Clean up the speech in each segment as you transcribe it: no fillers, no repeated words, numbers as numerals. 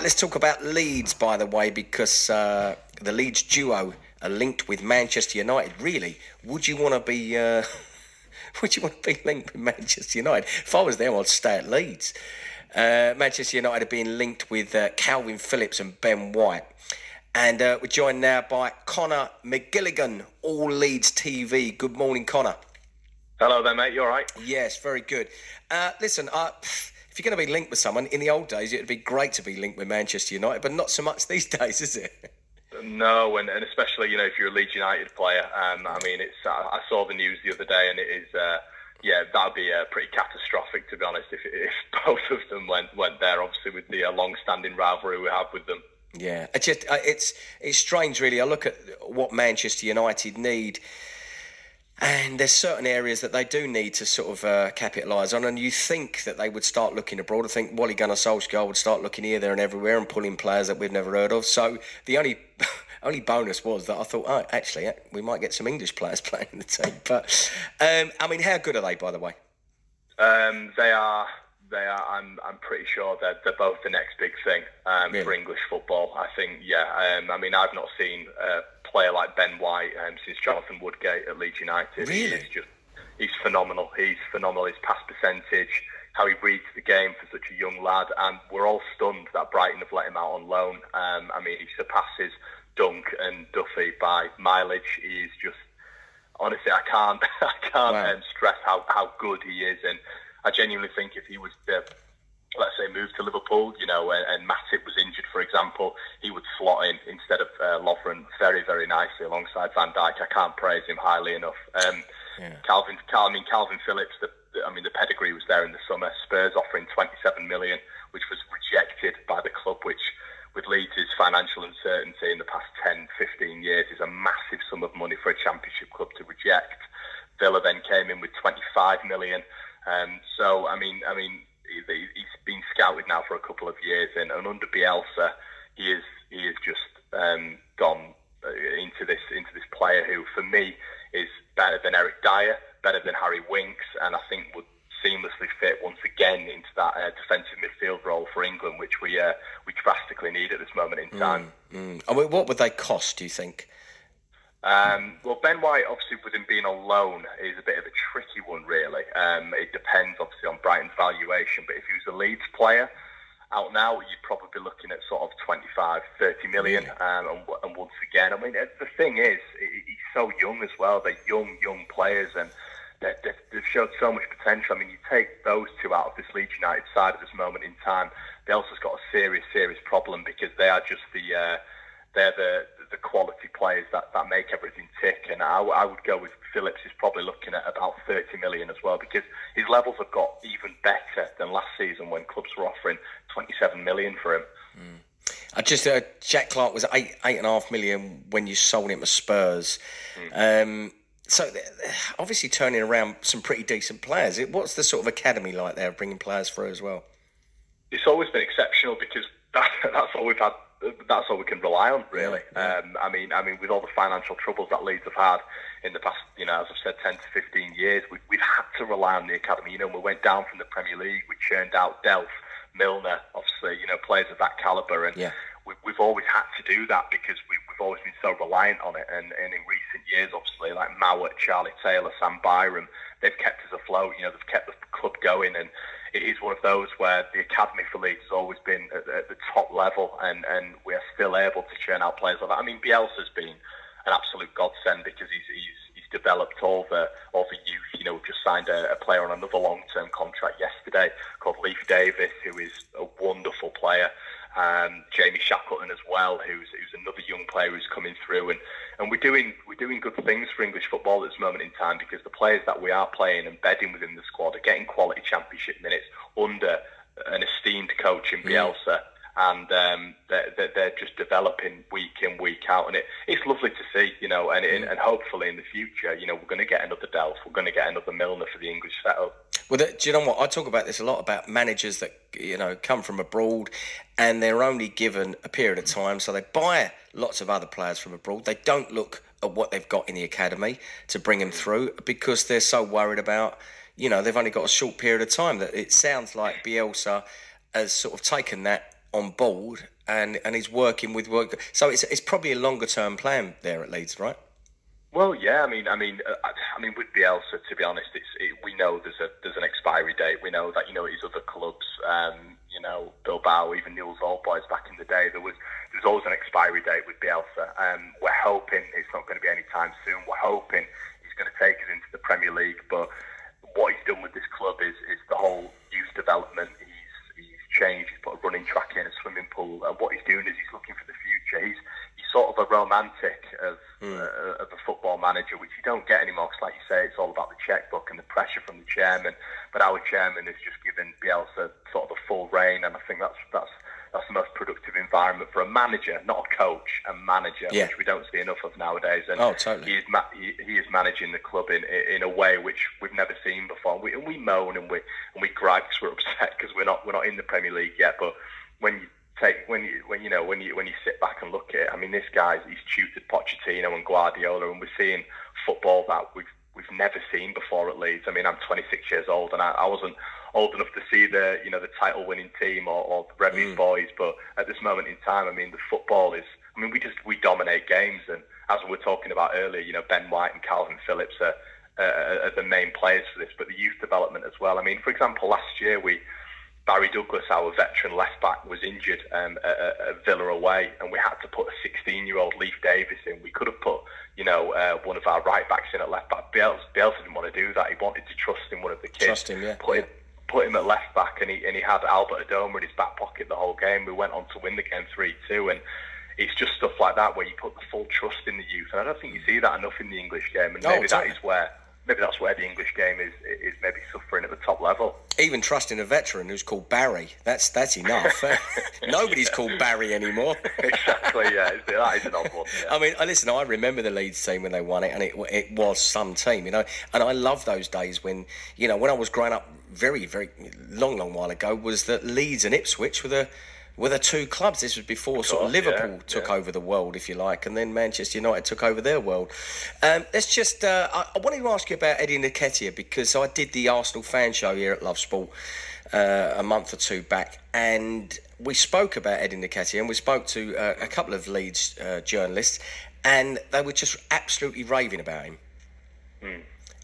Let's talk about Leeds, by the way, because the Leeds duo are linked with Manchester United. Really, would you want to be? Would you want to be linked with Manchester United? If I was them, I'd stay at Leeds. Manchester United are being linked with Kalvin Phillips and Ben White. And we're joined now by Conor McGilligan, All Leeds TV. Good morning, Conor. Hello there, mate. You all right? Yes, very good. Listen, if you're going to be linked with someone, in the old days, it would be great to be linked with Manchester United, but not so much these days, is it? No, and especially, if you're a Leeds United player. I mean, I saw the news the other day, and it is, that would be pretty catastrophic, to be honest, if both of them went there, obviously, with the long-standing rivalry we have with them. Yeah, it's strange, really. I look at what Manchester United need, and there's certain areas that they do need to sort of capitalise on, and you think that they would start looking abroad. I think Wally Gunnar Solskjaer would start looking here, there and everywhere and pulling players that we've never heard of. So the only bonus was that I thought, actually, we might get some English players playing in the team. But, I mean, how good are they, by the way? They are. I'm pretty sure they're both the next big thing Really? For English football. I think, I mean, I've not seen a player like Ben White since Jonathan Woodgate at Leeds United. Really? He's phenomenal. He's phenomenal. His pass percentage, how he reads the game for such a young lad, and we're all stunned that Brighton have let him out on loan. I mean, he surpasses Dunk and Duffy by mileage. He is just, honestly, I can't Wow. stress how good he is. And I genuinely think if he was to, let's say, move to Liverpool, and Matip was injured, for example, he would slot in instead of Lovren very, very nicely alongside Van Dijk. I can't praise him highly enough. Kalvin Phillips, the pedigree was there in the summer. Spurs offering 27 million, which was rejected by the club, which with Leeds' financial uncertainty in the past 10, 15 years is a massive sum of money for a championship club to reject. Villa then came in with 25 million. So, I mean, he's been scouted now for a couple of years, and under Bielsa, he is just gone into this player who, for me, is better than Eric Dyer, better than Harry Winks, and I think would seamlessly fit once again into that defensive midfield role for England, which we drastically need at this moment in time. I mean, what would they cost, do you think? Well, Ben White, obviously, with him being on loan, is a bit of a tricky one, really. It depends, obviously, on Brighton's valuation. But if he was a Leeds player out now, you'd probably be looking at sort of 25, 30 million. And once again, I mean, the thing is, he's so young as well. They're young players, and they've showed so much potential. I mean, you take those two out of this Leeds United side at this moment in time, Bielsa's got a serious problem, because they are just they're the quality players that make everything tick. And I would go with Phillips. Is probably looking at about 30 million as well, because his levels have got even better than last season when clubs were offering 27 million for him. I just Jack Clark was 8.5 million when you sold him to Spurs. So obviously turning around some pretty decent players. What's the sort of academy like there, bringing players through as well? It's always been exceptional, because that's all we've had. That's all we can rely on, really. Yeah. I mean, with all the financial troubles that Leeds have had in the past, as I've said, 10 to 15 years, we've had to rely on the academy. We went down from the Premier League, we churned out Delph, Milner, obviously, players of that calibre, and we've always had to do that, because we've always been so reliant on it. And in recent years, obviously, like Marriot, Charlie Taylor, Sam Byram, they've kept us afloat. They've kept the club going, and it is one of those where the academy for Leeds has always been at the top level, and we are still able to churn out players like that. I mean, Bielsa's been an absolute godsend, because he's developed all the youth. We've just signed a player on another long-term contract yesterday called Leif Davis, who is a wonderful player. Jamie Shackleton as well, who's another young player who's coming through, and we're doing good things for English football at this moment in time, because the players that we are playing and bedding within the squad are getting quality championship minutes under an esteemed coach in Bielsa, and they're just developing week in, week out, and it's lovely to see, and hopefully in the future, we're going to get another Delph, we're going to get another Milner for the English setup. Well, do you know what? I talk about this a lot, about managers that, come from abroad, and they're only given a period of time. So they buy lots of other players from abroad. They don't look at what they've got in the academy to bring them through, because they're so worried about, they've only got a short period of time. That it sounds like Bielsa has sort of taken that on board, and he's working with work. So it's probably a longer term plan there at Leeds, right? Well, yeah. I mean, with Bielsa, to be honest, we know there's an expiry date. We know that his other clubs, Bilbao, even Newell's Old Boys back in the day, there was always an expiry date with Bielsa. We're hoping it's not going to be any time soon. We're hoping he's going to take us into the Premier League. But what he's done with this club is the whole youth development. He's changed. He's put a running track in, a swimming pool. And what he's doing is he's looking for the future. He's sort of a romantic of a football manager, which you don't get anymore, because like you say, it's all about the chequebook and the pressure from the chairman. But our chairman has just given Bielsa sort of the full reign, and I think that's the most productive environment for a manager, not a coach, a manager, which we don't see enough of nowadays. And totally. He is managing the club in a way which we've never seen before. We moan and we gripe because we're upset because we're not in the Premier League yet. But when you sit back and look at it, I mean, this he's tutored Pochettino and Guardiola, and we're seeing football that we've never seen before at Leeds. I mean, I'm 26 years old, and I wasn't old enough to see the title-winning team or the Rebbie's boys, but at this moment in time, I mean, the football is. I mean, we dominate games, and as we were talking about earlier, Ben White and Kalvin Phillips are the main players for this, but the youth development as well. I mean, for example, last year Barry Douglas, our veteran left back, was injured at Villa away, and we had to put a 16-year-old Leif Davis in. We could have put, one of our right backs in at left back. Bielsa didn't want to do that. He wanted to trust in one of the kids. Trust him, yeah. Put him at left back, and he had Albert Adoma in his back pocket the whole game. We went on to win the game 3-2, and it's just stuff like that where you put the full trust in the youth. And I don't think you see that enough in the English game, and maybe that's where the English game is maybe suffering at the top level. Even trusting a veteran who's called Barry, that's enough. Nobody's called Barry anymore. Exactly, yeah. That is an odd one. Yeah. I mean, listen, I remember the Leeds team when they won it, and it was some team, and I love those days when I was growing up very, very long while ago, was that Leeds and Ipswich were the two clubs. This was before Liverpool took over the world, if you like, and then Manchester United took over their world. Let's just... I wanted to ask you about Eddie Nketiah, because I did the Arsenal fan show here at Love Sport a month or two back, and we spoke about Eddie Nketiah, and we spoke to a couple of Leeds journalists, and they were just absolutely raving about him.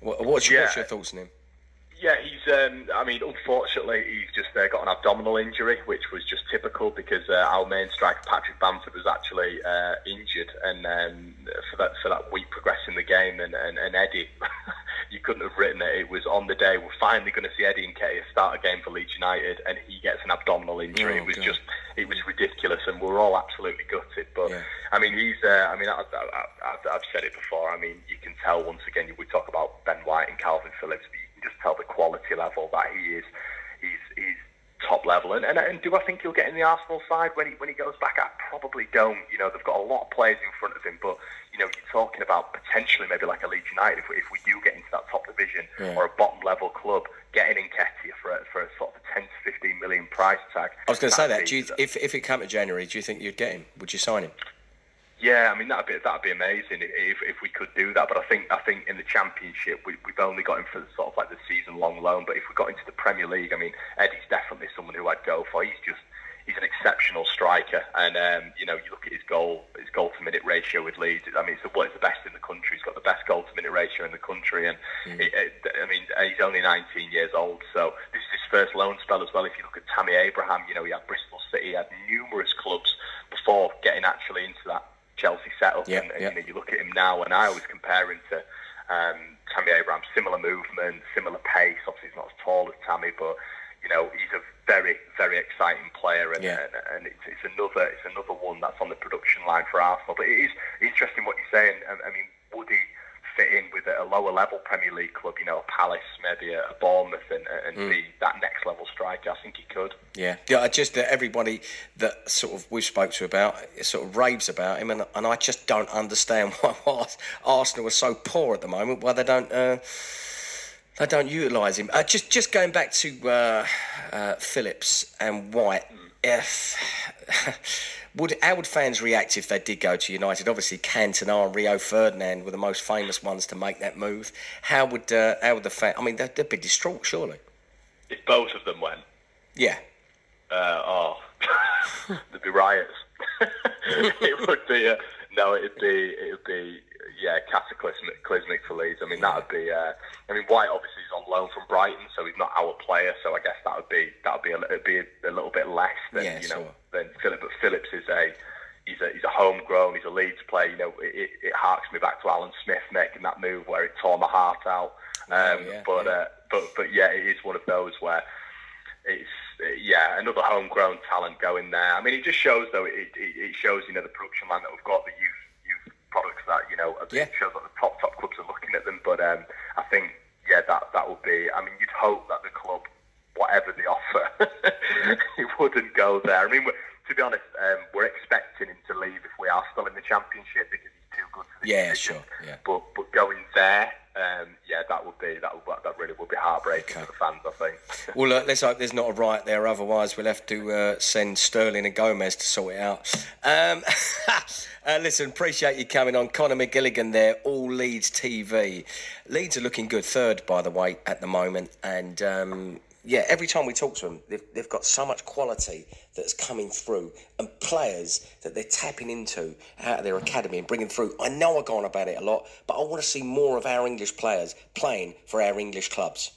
What's your thoughts on him? Yeah, unfortunately, he's just got an abdominal injury, which was just typical because our main striker, Patrick Bamford, was actually injured, and for that week progressing the game, and Eddie, you couldn't have written it. It was on the day we're finally going to see Eddie Nketiah start a game for Leeds United, and he gets an abdominal injury. It was ridiculous, and we're all absolutely gutted. But I mean, I've said it before. I mean, you can tell once again. We talk about Ben White and Kalvin Phillips, but you can just tell the quality level that he is. He's top level, and do I think he'll get in the Arsenal side when he goes back? I probably don't. They've got a lot of players in front of him, but you're talking about potentially maybe like a Leeds United if we do get into that top division or a bottom level club, getting Nketiah for a sort of 10 to 15 million price tag. I was going to say that. If it came to January, do you think you'd get him? Would you sign him? Yeah, I mean that'd be amazing if we could do that. But I think in the Championship we've only got him for sort of like the season-long loan. But if we got into the Premier League, I mean Eddie's definitely someone who I'd go for. He's an exceptional striker, and you look at his goal to minute ratio with Leeds. I mean it's the best in the country. He's got the best goal to minute ratio in the country, and he's only 19 years old. So this is his first loan spell as well. If you look at Tammy Abraham, he had Bristol City, he had numerous clubs before getting actually into that Chelsea setup, and you look at him now, and I always compare him to Tammy Abraham. Similar movement, similar pace. Obviously, he's not as tall as Tammy, but he's a very, very exciting player, and it's another one that's on the production line for Arsenal. But it is interesting what you're saying. I mean, would he fit in with a lower level Premier League club? A Palace, maybe a Bournemouth, and be that next level striker? I think he could. Yeah. Just everybody that sort of we've spoke to about sort of raves about him, and I just don't understand why Arsenal are so poor at the moment. Why they don't utilise him. Just going back to Phillips and White. How would fans react if they did go to United? Obviously, Cantona and Rio Ferdinand were the most famous ones to make that move. How would the fans? I mean, they'd be distraught, surely. If both of them went. Yeah. There'd be riots. It would be it'd be cataclysmic for Leeds. I mean, that'd be. I mean, White obviously is on loan from Brighton, so he's not our player. So I guess that'd be a little bit less than than Phillips. But Phillips is he's a homegrown. He's a Leeds player. You know, it harks me back to Alan Smith making that move where it tore my heart out. But it is one of those where it's another homegrown talent going there. I mean, it just shows though. It shows the production line that we've got, the youth products that it shows that the top clubs are looking at them. But I think that would be. I mean, you'd hope that the club, whatever the offer, it wouldn't go there. I mean, to be honest, we're expecting him to leave if we are still in the Championship because he's too good for the division. Sure. Yeah. But going there, that really would be heartbreaking for the fans, I think. Well, let's hope there's not a riot there. Otherwise, we'll have to send Sterling and Gomez to sort it out. Listen, appreciate you coming on. Conor McGilligan there, All Leeds TV. Leeds are looking good, third, by the way, at the moment. And, every time we talk to them, they've got so much quality that's coming through and players that they're tapping into out of their academy and bringing through. I know I go on about it a lot, but I want to see more of our English players playing for our English clubs.